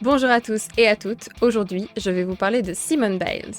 Bonjour à tous et à toutes, aujourd'hui je vais vous parler de Simone Biles.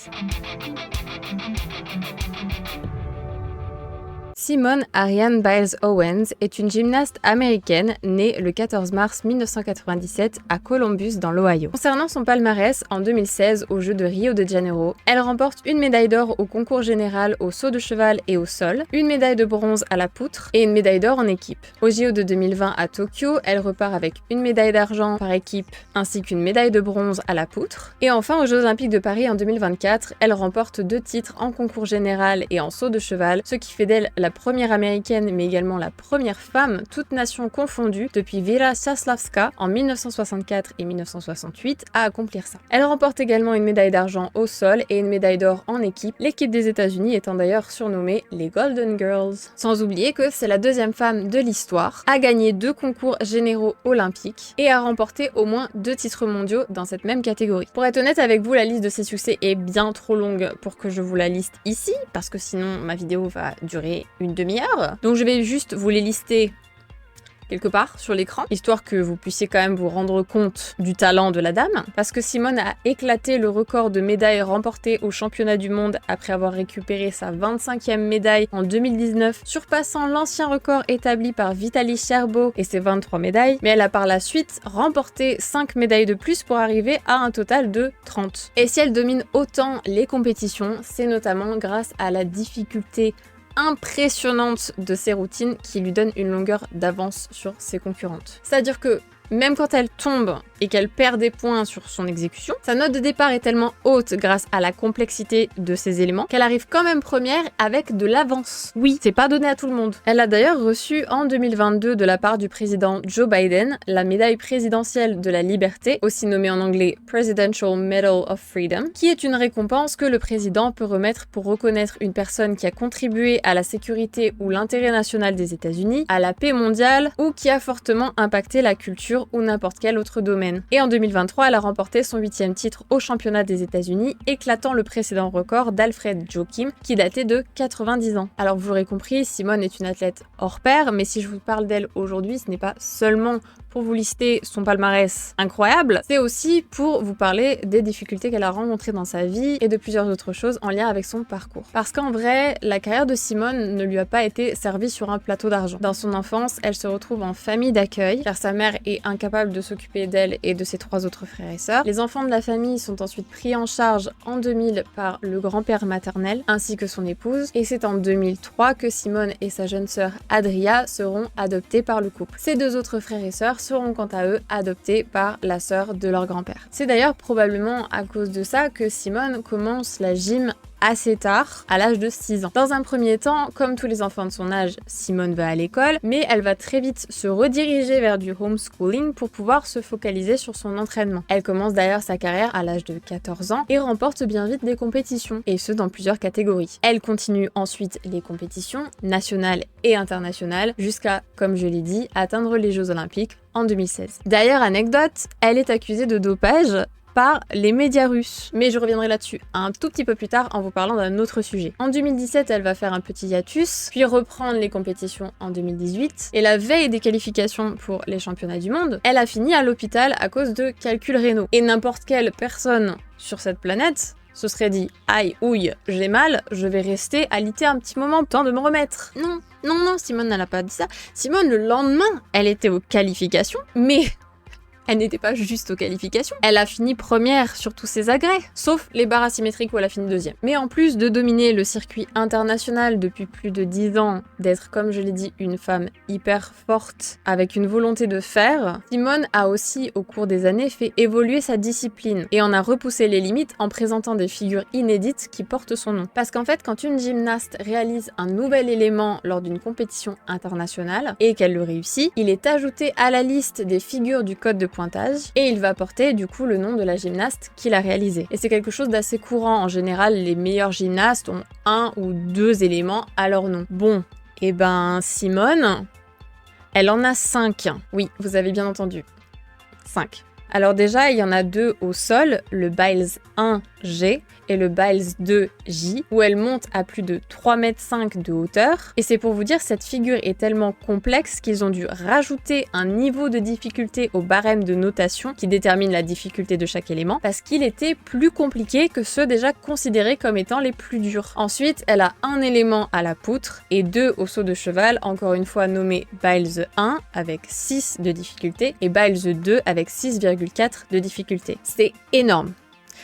Simone Ariane Biles Owens est une gymnaste américaine née le 14 mars 1997 à Columbus dans l'Ohio. Concernant son palmarès, en 2016 aux Jeux de Rio de Janeiro, elle remporte une médaille d'or au concours général au saut de cheval et au sol, une médaille de bronze à la poutre et une médaille d'or en équipe. Aux JO de 2020 à Tokyo, elle repart avec une médaille d'argent par équipe ainsi qu'une médaille de bronze à la poutre. Et enfin aux Jeux Olympiques de Paris en 2024, elle remporte 2 titres en concours général et en saut de cheval, ce qui fait d'elle la première américaine mais également la première femme, toutes nations confondues, depuis Vera Saslavska en 1964 et 1968 à accomplir ça. Elle remporte également une médaille d'argent au sol et une médaille d'or en équipe, l'équipe des États-Unis étant d'ailleurs surnommée les Golden Girls. Sans oublier que c'est la deuxième femme de l'histoire à gagner 2 concours généraux olympiques et à remporter au moins 2 titres mondiaux dans cette même catégorie. Pour être honnête avec vous, la liste de ses succès est bien trop longue pour que je vous la liste ici, parce que sinon ma vidéo va durer une demi-heure. Donc je vais juste vous les lister quelque part sur l'écran, histoire que vous puissiez quand même vous rendre compte du talent de la dame, parce que Simone a éclaté le record de médailles remportées au championnat du monde après avoir récupéré sa 25e médaille en 2019, surpassant l'ancien record établi par Vitaly Scherbo et ses 23 médailles, mais elle a par la suite remporté 5 médailles de plus pour arriver à un total de 30. Et si elle domine autant les compétitions, c'est notamment grâce à la difficulté impressionnante de ses routines qui lui donne une longueur d'avance sur ses concurrentes. C'est-à-dire que même quand elle tombe et qu'elle perd des points sur son exécution, sa note de départ est tellement haute grâce à la complexité de ses éléments qu'elle arrive quand même première avec de l'avance. Oui, c'est pas donné à tout le monde. Elle a d'ailleurs reçu en 2022 de la part du président Joe Biden la médaille présidentielle de la liberté, aussi nommée en anglais Presidential Medal of Freedom, qui est une récompense que le président peut remettre pour reconnaître une personne qui a contribué à la sécurité ou l'intérêt national des États-Unis, à la paix mondiale ou qui a fortement impacté la culture ou n'importe quel autre domaine. Et en 2023, elle a remporté son 8e titre au championnat des États-Unis, éclatant le précédent record d'Alfred Joachim, qui datait de 90 ans. Alors vous l'aurez compris, Simone est une athlète hors pair, mais si je vous parle d'elle aujourd'hui, ce n'est pas seulement pour vous lister son palmarès incroyable, c'est aussi pour vous parler des difficultés qu'elle a rencontrées dans sa vie et de plusieurs autres choses en lien avec son parcours. Parce qu'en vrai, la carrière de Simone ne lui a pas été servie sur un plateau d'argent. Dans son enfance, elle se retrouve en famille d'accueil, car sa mère est incapable de s'occuper d'elle et de ses 3 autres frères et sœurs. Les enfants de la famille sont ensuite pris en charge en 2000 par le grand-père maternel ainsi que son épouse, et c'est en 2003 que Simone et sa jeune sœur Adria seront adoptés par le couple. Ses 2 autres frères et sœurs seront quant à eux adoptés par la sœur de leur grand-père. C'est d'ailleurs probablement à cause de ça que Simone commence la gym assez tard, à l'âge de 6 ans. Dans un premier temps, comme tous les enfants de son âge, Simone va à l'école, mais elle va très vite se rediriger vers du homeschooling pour pouvoir se focaliser sur son entraînement. Elle commence d'ailleurs sa carrière à l'âge de 14 ans et remporte bien vite des compétitions, et ce dans plusieurs catégories. Elle continue ensuite les compétitions nationales et internationales jusqu'à, comme je l'ai dit, atteindre les Jeux Olympiques en 2016. D'ailleurs, anecdote, elle est accusée de dopage par les médias russes. Mais je reviendrai là-dessus un tout petit peu plus tard en vous parlant d'un autre sujet. En 2017, elle va faire un petit hiatus, puis reprendre les compétitions en 2018. Et la veille des qualifications pour les championnats du monde, elle a fini à l'hôpital à cause de calculs rénaux. Et n'importe quelle personne sur cette planète se serait dit « Aïe, ouille, j'ai mal, je vais rester alité un petit moment, temps de me remettre. » Non, non, non, Simone n'a pas dit ça. Simone, le lendemain, elle était aux qualifications, mais elle n'était pas juste aux qualifications. Elle a fini première sur tous ses agrès, sauf les barres asymétriques où elle a fini 2e. Mais en plus de dominer le circuit international depuis plus de 10 ans, d'être, comme je l'ai dit, une femme hyper forte, avec une volonté de faire, Simone a aussi, au cours des années, fait évoluer sa discipline et en a repoussé les limites en présentant des figures inédites qui portent son nom. Parce qu'en fait, quand une gymnaste réalise un nouvel élément lors d'une compétition internationale et qu'elle le réussit, il est ajouté à la liste des figures du code de pointage et il va porter du coup le nom de la gymnaste qui l'a réalisé. Et c'est quelque chose d'assez courant. En général, les meilleurs gymnastes ont 1 ou 2 éléments à leur nom. Bon, et ben Simone, elle en a 5. Oui, vous avez bien entendu. 5. Alors déjà, il y en a 2 au sol, le Biles 1G et le Biles 2J, où elle monte à plus de 3,5 m de hauteur. Et c'est pour vous dire, cette figure est tellement complexe qu'ils ont dû rajouter un niveau de difficulté au barème de notation qui détermine la difficulté de chaque élément, parce qu'il était plus compliqué que ceux déjà considérés comme étant les plus durs. Ensuite, elle a un élément à la poutre et 2 au saut de cheval, encore une fois nommé Biles 1 avec 6 de difficulté et Biles 2 avec 6,4 de difficulté. C'est énorme.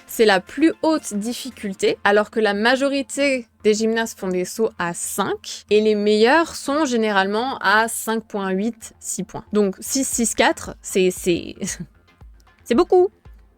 C'est la plus haute difficulté, alors que la majorité des gymnastes font des sauts à 5, et les meilleurs sont généralement à 5,8, 6 points. Donc 6, 6, 4, c'est beaucoup.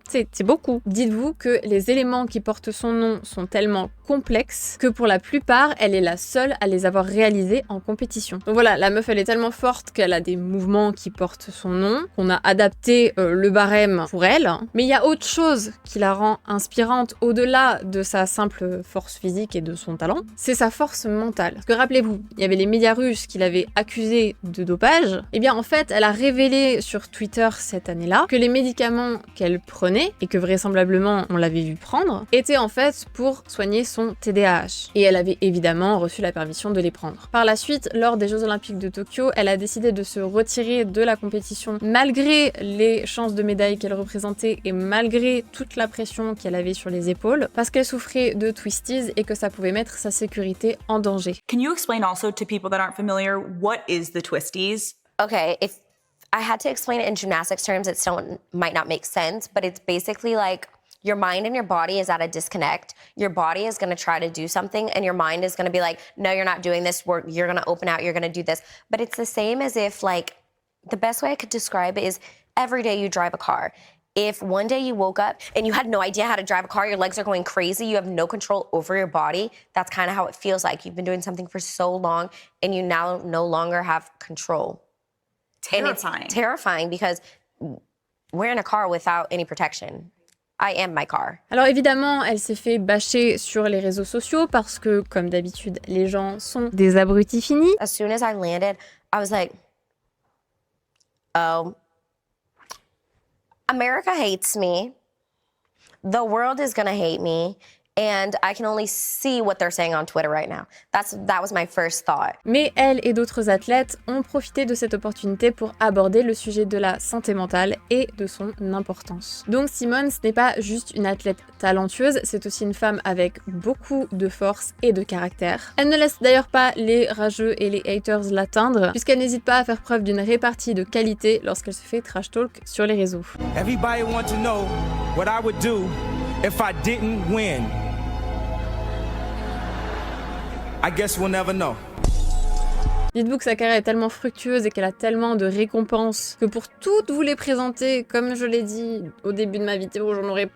C'est beaucoup. Dites-vous que les éléments qui portent son nom sont tellement complexes que pour la plupart, elle est la seule à les avoir réalisés en compétition. Donc voilà, la meuf, elle est tellement forte qu'elle a des mouvements qui portent son nom, qu'on a adapté le barème pour elle. Mais il y a autre chose qui la rend inspirante au-delà de sa simple force physique et de son talent, c'est sa force mentale. Parce que rappelez-vous, il y avait les médias russes qui l'avaient accusée de dopage. Et bien en fait, elle a révélé sur Twitter cette année-là que les médicaments qu'elle prenait et que vraisemblablement on l'avait vu prendre, étaient en fait pour soigner son TDAH. Et elle avait évidemment reçu la permission de les prendre. Par la suite, lors des Jeux Olympiques de Tokyo, elle a décidé de se retirer de la compétition malgré les chances de médaille qu'elle représentait et malgré toute la pression qu'elle avait sur les épaules, parce qu'elle souffrait de twisties et que ça pouvait mettre sa sécurité en danger. Can you explain also to people that aren't familiar what is the twisties? Okay, if I had to explain it in gymnastics terms, it still might not make sense, but it's basically like your mind and your body is at a disconnect. Your body is going to try to do something and your mind is going to be like, no, you're not doing this. You're going to open out. You're going to do this. But it's the same as if, like, the best way I could describe it is every day you drive a car. If one day you woke up and you had no idea how to drive a car, your legs are going crazy, you have no control over your body, that's kind of how it feels like. You've been doing something for so long and you now no longer have control. Terrifying. And it's terrifying because we're in a car without any protection. I am my car. Alors évidemment, elle s'est fait bâcher sur les réseaux sociaux parce que, comme d'habitude, les gens sont des abrutis finis. As soon as I landed, I was like, oh, America hates me. The world is gonna hate me. And I can only see what they're saying on Twitter right now. That was my first thought. Mais elle et d'autres athlètes ont profité de cette opportunité pour aborder le sujet de la santé mentale et de son importance. Donc Simone, ce n'est pas juste une athlète talentueuse, c'est aussi une femme avec beaucoup de force et de caractère. Elle ne laisse d'ailleurs pas les rageux et les haters l'atteindre, puisqu'elle n'hésite pas à faire preuve d'une répartie de qualité lorsqu'elle se fait trash talk sur les réseaux. Everybody want to know what I would do if I didn't win. I guess we'll never know. Dites-vous que sa carrière est tellement fructueuse et qu'elle a tellement de récompenses que pour toutes vous les présenter, comme je l'ai dit au début de ma vidéo, j'en aurais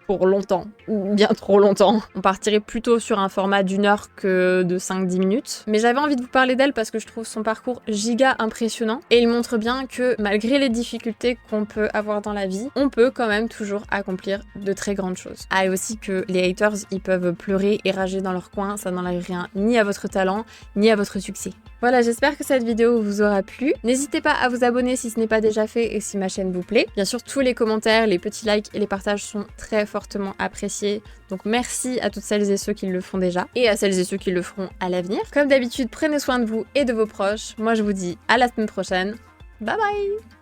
pour longtemps, bien trop longtemps. On partirait plutôt sur un format d'1 heure que de 5-10 minutes. Mais j'avais envie de vous parler d'elle parce que je trouve son parcours giga impressionnant et il montre bien que malgré les difficultés qu'on peut avoir dans la vie, on peut quand même toujours accomplir de très grandes choses. Ah, et aussi que les haters, ils peuvent pleurer et rager dans leur coin, ça n'enlève rien ni à votre talent, ni à votre succès. Voilà, j'espère que cette vidéo vous aura plu. N'hésitez pas à vous abonner si ce n'est pas déjà fait et si ma chaîne vous plaît. Bien sûr, tous les commentaires, les petits likes et les partages sont très fortement appréciés. Donc merci à toutes celles et ceux qui le font déjà et à celles et ceux qui le feront à l'avenir. Comme d'habitude, prenez soin de vous et de vos proches. Moi, je vous dis à la semaine prochaine. Bye bye!